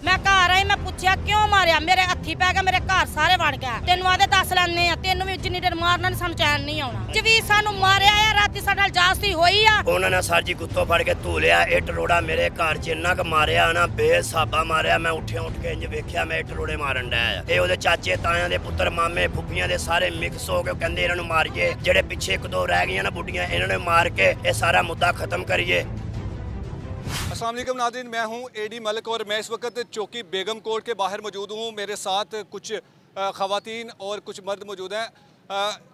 मैं घर आई, मैं पूछा क्यों मारिया, मेरे हथी पै गया, मेरे घर सारे वड़ गया। तेनू आदे दस लैने आ, तेनू भी जिन्नी देर मारना नहीं सानू चैन नहीं आउणा। अज भी सानू मारिया आ, राती साडे नाल जास्ती होई आ। उन्हां ने सर जी गुत्तो फड़ के धूलिया, इट रोड़ा मेरे घर च इन्ना क मारिया ना, बेसाबा मारिया। मैं उठ के इंज वेखिया, मैं इट रोड़े मारन डया। ये ओदे चाचे तायां दे पुत्तर मामे फुफियां दे सारे मिक्स हो के कहंदे इन्हां नू मारिए, जेड़े पिछे एक दो रह गईयां ना बुढ़ियां, इन्हां नू मार के ये सारा मुद्दा खत्म करिए। अस्सलाम वालेकुम नाज़रीन, मैं हूं एडी मलिक और मैं इस वक्त चौकी बेगम कोर्ट के बाहर मौजूद हूं। मेरे साथ कुछ ख़वातीन और कुछ मर्द मौजूद हैं।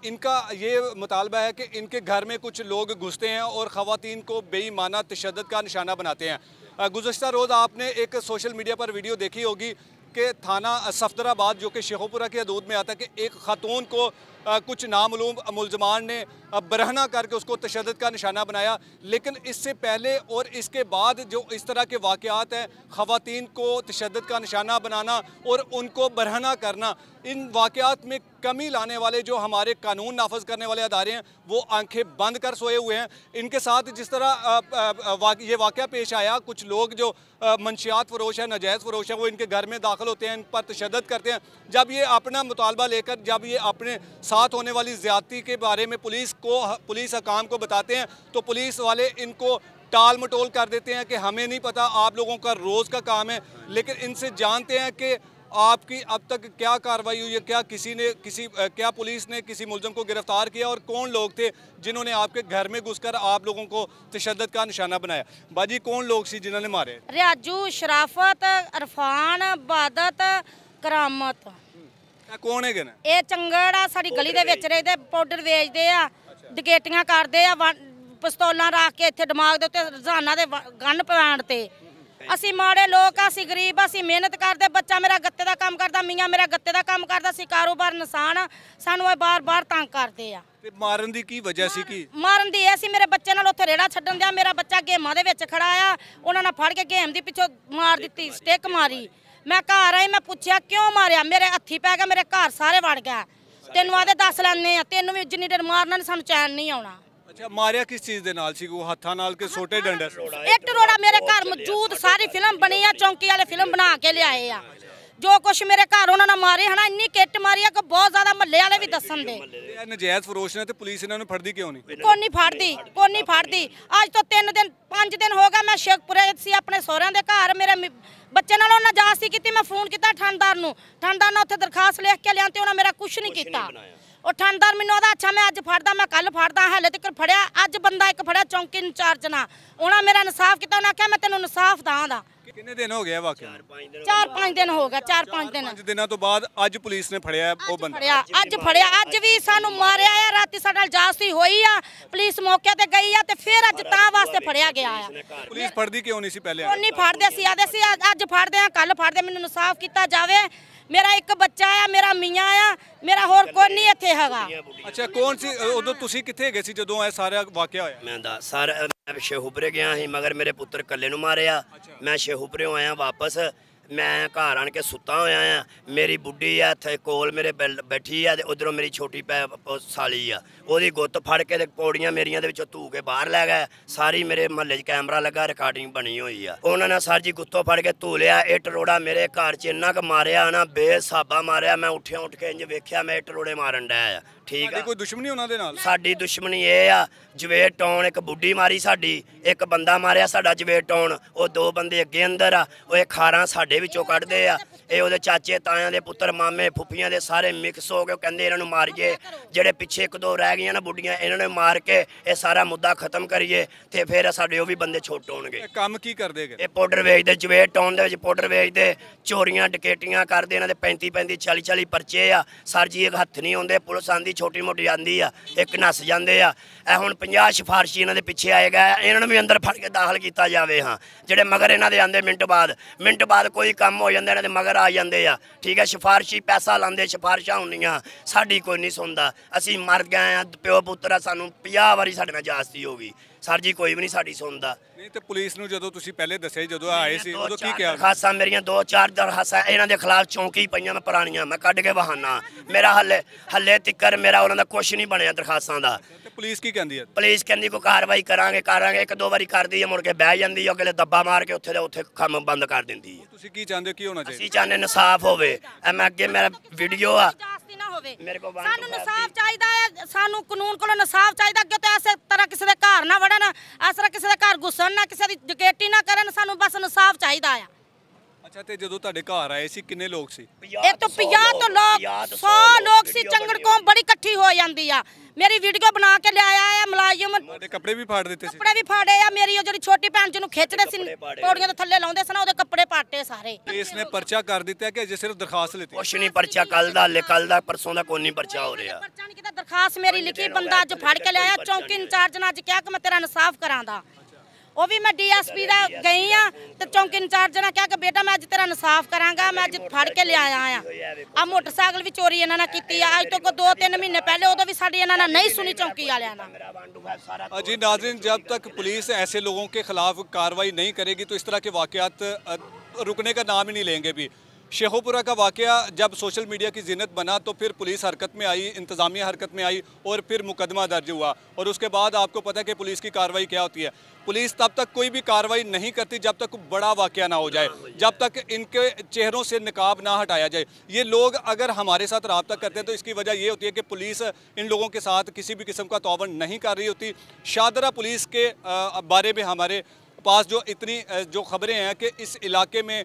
इनका ये मुतालबा है कि इनके घर में कुछ लोग घुसते हैं और ख़वातीन को बेईमाना तशद्दुद का निशाना बनाते हैं। गुज़श्ता रोज़ आपने एक सोशल मीडिया पर वीडियो देखी होगी कि थाना सफदराबाद जो कि शेखोपुरा के हदूद में आता है कि एक ख़ातून को कुछ नामालूम मुलजमान ने बरहना करके उसको तशद्दुद का निशाना बनाया। लेकिन इससे पहले और इसके बाद जो इस तरह के वाक़यात हैं, ख़वातीन को तशद्दुद का निशाना बनाना और उनको बरहना करना, इन वाक़यात में कमी लाने वाले जो हमारे कानून नाफज करने वाले अदारे हैं वो आंखें बंद कर सोए हुए हैं। इनके साथ जिस तरह ये वाक़या पेश आया, कुछ लोग जो मंशियात फ़रोश है, नाजायज़ फ़रोश है, वो इनके घर में दाखिल होते हैं, इन पर तशद्दुद करते हैं। जब ये अपना मुतालबा लेकर, जब ये अपने साथ होने वाली ज़्यादती के बारे में पुलिस हकाम को बताते हैं तो पुलिस वाले इनको टाल मटोल कर देते हैं कि हमें नहीं पता, आप लोगों का रोज़ का काम है। लेकिन इनसे जानते हैं कि आपकी अब तक क्या कार्रवाई हुई है, क्या पुलिस ने किसी मुलज़म को गिरफ्तार किया और कौन लोग थे जिन्होंने आपके घर में घुसकर आप लोगों को तशद्दुद का निशाना बनाया। बाजी कौन लोग सी जिन्होंने मारे? रियाजू, शराफत, अरफान, इबादत, करामत। कौन है? ये चंगड़ आ, साडी गली दे विच रहदे, पाउडर वेचदे आ, डकैतियां करदे आ, पिस्तौलां रख के इत्थे दिमाग दे उत्ते रजाना दे गन पैण ते। असी माड़े लोग, असी गरीब, असी मेहनत करते। बच्चा मेरा गत्ते का काम करता, मियाँ मेरा गत्ते का काम करता, असी कारोबार नसान, सानू बार बार तंग करते आ। मारन दी की वजह सी की? मारन दी ऐसी, मेरे बच्चे नाल उत्थे रेड़ा छड्डन दिया, मेरा बच्चा गेमां दे विच खड़ा आ, उन्हां ने फड़ के गेम दी पिछों मार दित्ती, स्टिक मारी। मैं घर आई, मैं पूछा क्यों मारिया, मेरे हथी पै गया, मेरे घर सारे वड़ गया। तेनू आदे दस लैने आ, तेनू भी जिन्नी देर मारना नहीं सानू चैन नहीं आउणा। अच्छा, मारिया किस चीज दे नाल सी? को हत्थां नाल के सोटे डंडे? इट रोड़ा मेरे घर मौजूद, सारी फिल्म बनी है, चौंकी वाले फिल्म बना के लियाए आ। जो कुछ मेरे घर उन्होंने मारे है ना, इन्नी किट मारी है कि बहुत ज्यादा महल्ले वाले भी दसन दे। नजायज फरोश ने ते पुलिस इन्होंने फड़दी क्यों नहीं? कोई नहीं फड़दी। आज तो 5 दिन हो गए, मैं शेखपुरे सी अपने सोहरिਆਂ ਦੇ घर, मेरे बच्चे नाल उन्हें जास्ती की। मैं फोन किया थानेदार ने उत्थे दरखास्त लिख के लिया, उन्हें मेरा कुछ नहीं किया। और थानेदार मैनूं आदा अच्छा मैं अज फड़दा, मैं कल फड़दा, हाले तक फड़िया। अज बंदा एक फड़िया चौंकी इंचार्ज ना, उन्हें मेरा इंसाफ किया। उन्हें आख्या मैं तेनों इंसाफ दां। कितने दिन हो गए वाकया? 4-5 दिन हो गए, 4-5 दिन। 5 दिनों तो बाद अज पुलिस ने फड़िया वो बंदा? अज फड़िया, अज भी सानू मारिया आ, राती साडे नाल जास्ती होई आ, पुलिस मौके ते गई आ, ते फिर अज तां वास्ते फड़िया गया आ। पुलिस फड़दी क्यों नहीं सी पहले? कोई नहीं फड़दे सी, आदे सी अज फड़दे आ, कल फड़दे। मैनूं इंसाफ किया जावे, मेरा एक बच्चा आ, मेरा मियाँ आ, मेरा होर कोई नहीं इत्थे हैगा। अच्छा, कौन सी उदों तुसीं कित्थे गए सी जदों ये सारा वाकया होया? मैं शेखोपुरे गया ही, मगर मेरे पुत्र कल्ले नूं मारिया। मैं शेखोपुरे आया वापस, मैं घर आन के सुता होया आ। मेरी बुढ़ी आ इत्थे कोल मेरे बैठी आ, उधरों मेरी छोटी साली आ, ओदी गुत्त फड़ के पौड़ियां मेरियां दे विचों धू के बाहर लै गए। सारी मेरे महल्ले च कैमरा लगा, रिकार्डिंग बनी हुई आ। उन्होंने सर जी गुत्तों फड़ के धूलिया, इट रोड़ा मेरे घर च इन्ना क मारिया ना, बेसाबा मारिया। मैं उठ के इंज वेखिया, मैं इट रोड़े मारन डया। ठीक है, कोई दुश्मनी उन्हां दे नाल? साडी दुश्मनी ये आ, जवेट टाउन एक बुढ़ी मारी साडी, एक बंदा मारिया साडा जवेट टाउन। वो 2 बंदे अगे अंदर आ, वो खारां साडे विचों कढदे आ। ये ओदे चाचे तायां दे पुत्तर मामे फुफियां दे सारे मिक्स हो के कहंदे इन्हां नूं मारिए, जेड़े पिछे एक दो रह गईयां ना बुढ़ियां, इन्हां नूं मार के ये सारा मुद्दा खत्म करिए, ते फिर साडे ओ भी बंदे छुट होणगे। काम की करदे? ये पाउडर वेचदे, जवेट टाउन दे विच पाउडर वेचदे, चोरियां डकैतियां करदे। इन्हां दे 35-35 40-40 परचे आ। सर जी एक हत्थ नहीं आउंदे, पुलिस आंदी छोटी मोटी आंदी आ, एक नस जांदे आ। ए हुण 50 सिफारशी इन्हां दे पिछे आए गए, इन्हां नूं भी अंदर फड़ के दाखल किया जावे। हाँ, जेड़े मगर इन्हां दे आंदे मिंट बाद कोई काम हो जांदा, इन्हां दे मगर आ जांदे आ। ठीक है, सिफारशी पैसा लांदे, सिफारिशां होंदियां, साडी कोई नहीं सुनदा। असीं मर गए आ, प्यो पुत्तर आ, सानूं 50 वारी साडे नाल जास्ती हो गई। सर जी कोई भी नहीं साडी सुनदा। नहीं ते पुलिस नूं जदों तुसीं पहले दस्सिया जदों आए सी उदों की किहा? दरखास्तां मेरियां 2-4 दरखास्तां इन्हां दे खिलाफ चौंकी पईयां, मैं पुरानियां मैं कढ के बहाना। मेरा हल्ले तिक्कर मेरा उन्हां दा कुछ नहीं बनिया दरखास्तां दा। ਪੁਲਿਸ ਕੀ ਕਹਿੰਦੀ ਹੈ? ਪੁਲਿਸ ਕਹਿੰਦੀ ਕੋਈ ਕਾਰਵਾਈ ਕਰਾਂਗੇ ਇੱਕ ਦੋ ਵਾਰੀ ਕਰਦੀ ਹੈ, ਮੁੜ ਕੇ ਬਹਿ ਜਾਂਦੀ ਹੈ, ਅਗਲੇ ਦੱਬਾ ਮਾਰ ਕੇ ਉੱਥੇ ਦੇ ਉੱਥੇ ਕੰਮ ਬੰਦ ਕਰ ਦਿੰਦੀ ਹੈ। ਤੁਸੀਂ ਕੀ ਚਾਹੁੰਦੇ ਹੋ, ਕੀ ਹੋਣਾ ਚਾਹੀਦਾ? ਅਸੀਂ ਚਾਹੁੰਦੇ ਇਨਸਾਫ ਹੋਵੇ। ਮੈਂ ਅੱਗੇ ਮੇਰਾ ਵੀਡੀਓ ਆ ਨਾ ਹੋਵੇ, ਮੇਰੇ ਕੋਲ ਸਾਨੂੰ ਇਨਸਾਫ ਚਾਹੀਦਾ ਹੈ, ਸਾਨੂੰ ਕਾਨੂੰਨ ਕੋਲੋਂ ਇਨਸਾਫ ਚਾਹੀਦਾ ਕਿ ਤੇ ਐਸੇ ਤਰ੍ਹਾਂ ਕਿਸੇ ਦੇ ਘਰ ਨਾ ਵੜਨ, ਇਸ ਤਰ੍ਹਾਂ ਕਿਸੇ ਦੇ ਘਰ ਘੁਸਣ ਨਾ, ਕਿਸੇ ਦੀ ਡਕੈਤੀ ਨਾ ਕਰਨ, ਸਾਨੂੰ ਬਸ ਇਨਸਾਫ ਚਾਹੀਦਾ ਆ। ਅੱਛਾ, ਤੇ ਜਦੋਂ ਤੁਹਾਡੇ ਘਰ ਆਏ ਸੀ ਕਿੰਨੇ ਲੋਕ ਸੀ? ਇਹ ਤੋਂ 50 ਤੋਂ ਲੋਕ 100 ਲੋਕ ਸੀ। ਚੰਗੜ ਕੌਮ ਬੜੀ ਇਕੱਠੀ ਹੋ ਜਾਂਦੀ ਆ। ਮੇਰੀ ਵੀਡੀਓ ਬਣਾ ਕੇ ਲਿਆਇਆ ਆ ਮੁਲਾਜ਼ਮ। ਤੁਹਾਡੇ ਕੱਪੜੇ ਵੀ ਫਾੜ ਦਿੱਤੇ ਸੀ? ਕੱਪੜੇ ਵੀ ਫਾੜੇ ਆ। ਮੇਰੀ ਉਹ ਜਿਹੜੀ ਛੋਟੀ ਭੈਣ ਜਿਹਨੂੰ ਖਿੱਚਦੇ ਸੀ ਪੌੜੀਆਂ ਦੇ ਥੱਲੇ ਲਾਉਂਦੇ ਸੀ ਨਾ, ਉਹਦੇ ਕੱਪੜੇ ਪਾਟੇ ਸਾਰੇ। ਪੁਲਿਸ ਨੇ ਪਰਚਾ ਕਰ ਦਿੱਤਾ ਹੈ ਕਿ ਅਜੇ ਸਿਰਫ ਦਰਖਾਸਤ ਲੈਤੀ? ਕੁਛ ਨਹੀਂ, ਪਰਚਾ ਕੱਲ ਦਾ ਪਰਸੋਂ ਦਾ ਕੋਈ ਨਹੀਂ ਪਰਚਾ ਹੋ ਰਿਹਾ। ਪਰਚਾ ਨਹੀਂ ਕੀਤਾ, ਦਰਖਾਸਤ ਮੇਰੀ ਲਿਖੀ, ਬੰਦਾ ਅੱਜ ਫੜ ਕੇ ਲਿਆਇਆ। ਚੌਂਕੀ ਇੰਚਾਰਜ ਨੇ ਅੱਜ ਕਿਹਾ ਕਿ ਮੈਂ ਤੇਰਾ ਇਨਸਾਫ ਕਰਾਂਦਾ। ਉਹ ਵੀ ਮੈਂ ਡੀਐਸਪੀ ਦਾ ਗਈ ਆ ਤੇ ਚੌਂਕੀ ਇੰਚਾਰਜ ਨੇ ਕਿਹਾ ਕਿ ਬੇਟਾ ਮੈਂ ਅੱਜ ਤੇਰਾ ਇਨਸਾਫ ਕਰਾਂਗਾ, ਮੈਂ ਅੱਜ ਫੜ ਕੇ ਲਿਆਇਆ ਆ। ਮੋਟਰਸਾਈਕਲ ਵੀ ਚੋਰੀ ਇਹਨਾਂ ਨੇ ਕੀਤੀ ਆ। ਅੱਜ ਤੋਂ ਕੋਈ 2-3 ਮਹੀਨੇ ਪਹਿਲੇ, ਉਦੋਂ ਵੀ ਸਾਡੀ ਇਹਨਾਂ ਨੇ ਨਹੀਂ ਸੁਣੀ ਚੌਂਕੀ वालियां ना। जी नाज़रीन, जब तक पुलिस ऐसे लोगों के खिलाफ कार्रवाई नहीं करेगी तो इस तरह के वाक़यात रुकने का नाम ही नहीं लेंगे भी। शेखोपुरा का वाक़या जब सोशल मीडिया की ज़िन्नत बना तो फिर पुलिस हरकत में आई, इंतज़ामिया हरकत में आई और फिर मुकदमा दर्ज हुआ। और उसके बाद आपको पता है कि पुलिस की कार्रवाई क्या होती है। पुलिस तब तक कोई भी कार्रवाई नहीं करती जब तक बड़ा वाक़या ना हो जाए, जब तक इनके चेहरों से निकाब ना हटाया जाए। ये लोग अगर हमारे साथ रब्ता करते हैं तो इसकी वजह ये होती है कि पुलिस इन लोगों के साथ किसी भी किस्म का तौवन नहीं कर रही होती। शादरा पुलिस के बारे में हमारे पास जो इतनी जो खबरें हैं कि इस इलाके में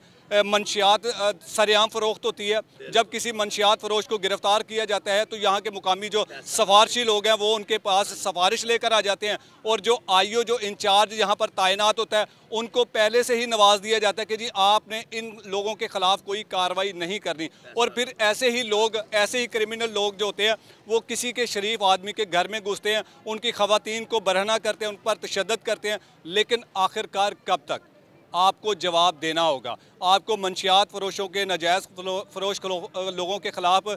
मंशियात सरेआम फ़रोख्त होती है। जब किसी मंशियात फ़रोश को गिरफ़्तार किया जाता है तो यहाँ के मुकामी जो सफारशी लोग हैं वो उनके पास सफारिश लेकर आ जाते हैं और जो आईओ जो इंचार्ज यहाँ पर तैनात होता है उनको पहले से ही नवाज दिया जाता है कि जी आपने इन लोगों के ख़िलाफ़ कोई कार्रवाई नहीं करनी। और फिर ऐसे ही लोग, ऐसे ही क्रिमिनल लोग जो होते हैं वो किसी के शरीफ आदमी के घर में घुसते हैं, उनकी ख़वातीन को बरहना करते हैं, उन पर तशद्दुद करते हैं। लेकिन आखिरकार कब तक आपको जवाब देना होगा। आपको मंशियात फ़रोशों के, नाजायज़ फ़रोश लोगों के ख़िलाफ़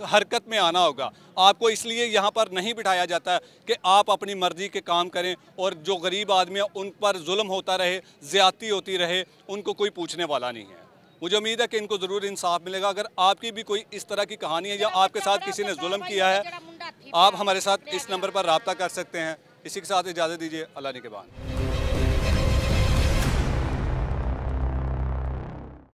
हरकत में आना होगा। आपको इसलिए यहाँ पर नहीं बिठाया जाता है कि आप अपनी मर्ज़ी के काम करें और जो गरीब आदमी है उन पर जुल्म होता रहे, ज़्यादती होती रहे, उनको कोई पूछने वाला नहीं है। मुझे उम्मीद है कि इनको ज़रूर इंसाफ मिलेगा। अगर आपकी भी कोई इस तरह की कहानी है या आपके साथ किसी ने जुल्म किया है, आप हमारे साथ इस नंबर पर रब्ता कर सकते हैं। इसी के साथ इजाज़त दीजिए। अल्लाह निगहबान।